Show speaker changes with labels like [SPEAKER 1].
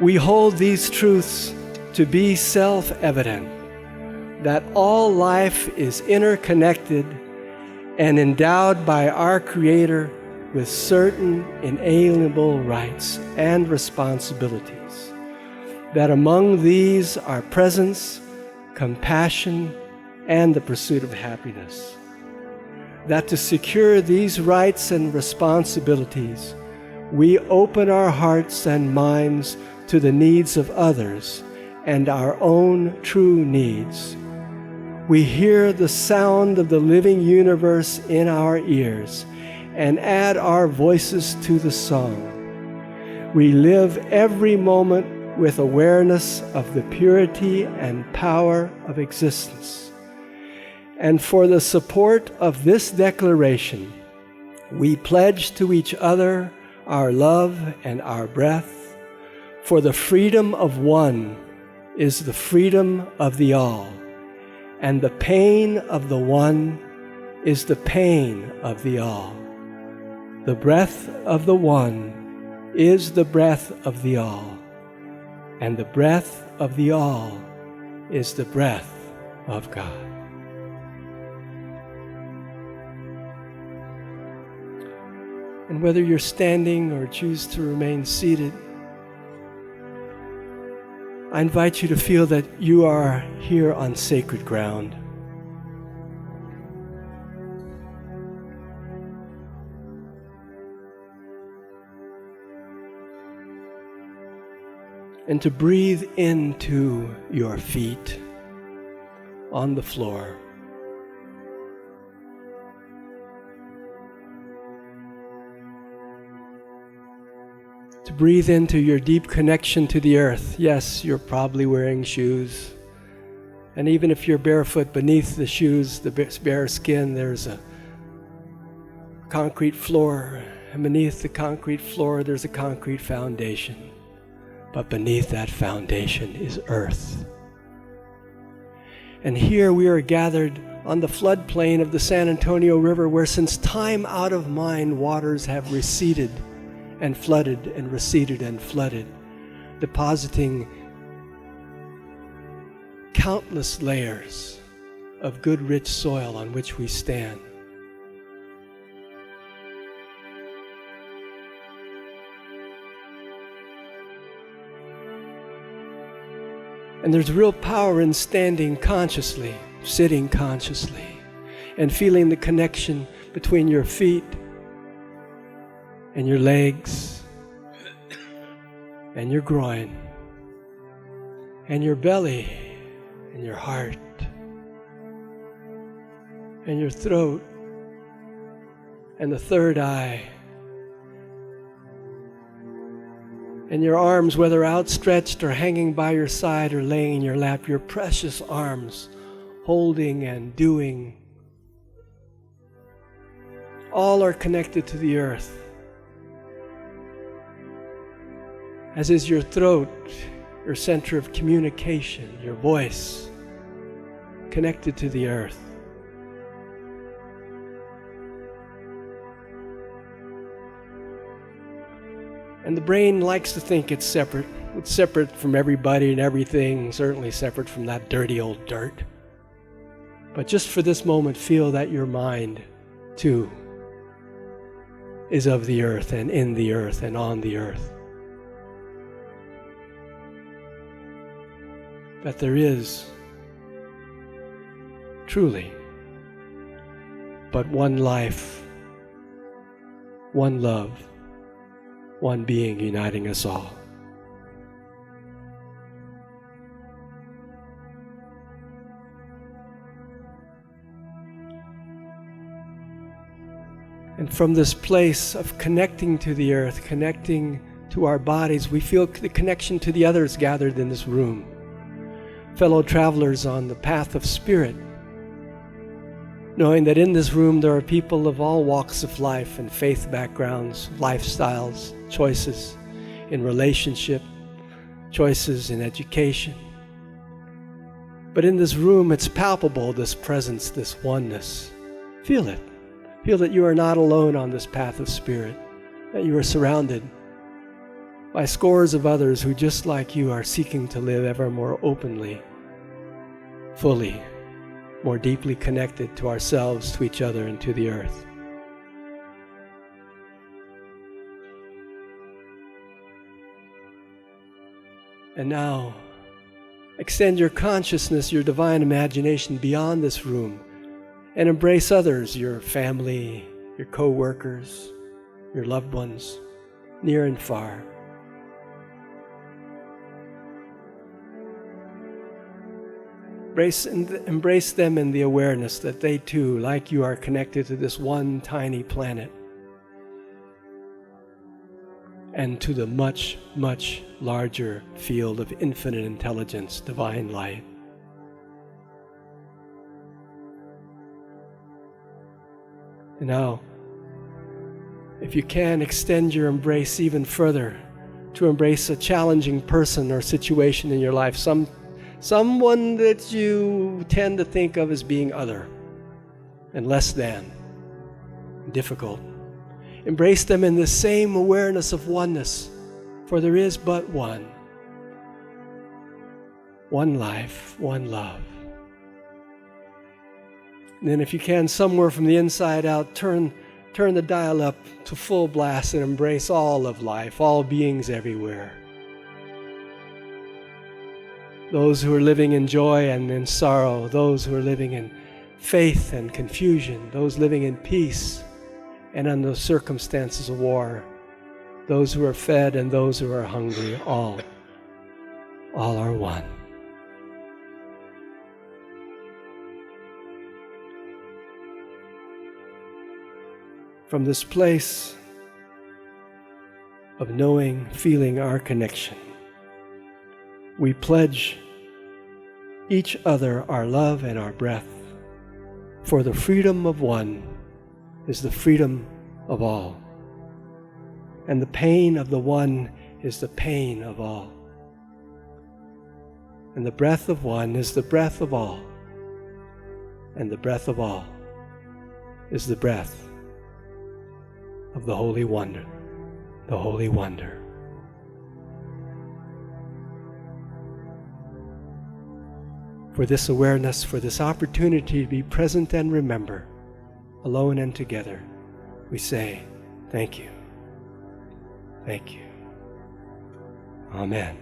[SPEAKER 1] We hold these truths to be self-evident, that all life is interconnected and endowed by our Creator with certain inalienable rights and responsibilities, that among these are presence, compassion, and the pursuit of happiness. That to secure these rights and responsibilities, we open our hearts and minds to the needs of others and our own true needs. We hear the sound of the living universe in our ears and add our voices to the song. We live every moment with awareness of the purity and power of existence. And for the support of this declaration, we pledge to each other our love and our breath, for the freedom of one is the freedom of the all, and the pain of the one is the pain of the all. The breath of the one is the breath of the all, and the breath of the all is the breath of God. And whether you're standing or choose to remain seated, I invite you to feel that you are here on sacred ground. And to breathe into your feet on the floor. To breathe into your deep connection to the earth. Yes, you're probably wearing shoes. And even if you're barefoot, beneath the shoes, the bare skin, there's a concrete floor. And beneath the concrete floor, there's a concrete foundation. But beneath that foundation is earth. And here we are gathered on the floodplain of the San Antonio River, where since time out of mind, waters have receded and flooded and receded and flooded, depositing countless layers of good, rich soil on which we stand. And there's real power in standing consciously, sitting consciously, and feeling the connection between your feet and your legs and your groin and your belly and your heart and your throat and the third eye and your arms, whether outstretched or hanging by your side or laying in your lap, your precious arms holding and doing. All are connected to the earth. As is your throat, your center of communication, your voice, connected to the earth. And the brain likes to think it's separate. It's separate from everybody and everything, certainly separate from that dirty old dirt. But just for this moment, feel that your mind, too, is of the earth and in the earth and on the earth. That there is truly but one life, one love, one being uniting us all. And from this place of connecting to the earth, connecting to our bodies, we feel the connection to the others gathered in this room. Fellow travelers on the path of spirit, knowing that in this room there are people of all walks of life and faith backgrounds, lifestyles, choices in relationship, choices in education. But in this room it's palpable, this presence, this oneness. Feel it. Feel that you are not alone on this path of spirit, that you are surrounded by scores of others who, just like you, are seeking to live ever more openly, fully, more deeply connected to ourselves, to each other, and to the earth. And now, extend your consciousness, your divine imagination beyond this room and embrace others, your family, your co-workers, your loved ones, near and far. Embrace them in the awareness that they too, like you, are connected to this one tiny planet and to the much, much larger field of infinite intelligence, divine light. And now, if you can, extend your embrace even further to embrace a challenging person or situation in your life, someone that you tend to think of as being other and less than, difficult. Embrace them in the same awareness of oneness, for there is but one life, one love. And then if you can, somewhere from the inside out, turn the dial up to full blast and embrace all of life, all beings everywhere. Those who are living in joy and in sorrow, those who are living in faith and confusion, those living in peace and under circumstances of war, those who are fed and those who are hungry, all are one. From this place of knowing, feeling our connection, we pledge each other our love and our breath, for the freedom of one is the freedom of all, and the pain of the one is the pain of all, and the breath of one is the breath of all, and the breath of all is the breath of the Holy Wonder, the Holy Wonder. For this awareness, for this opportunity to be present and remember, alone and together, we say, thank you. Thank you. Amen.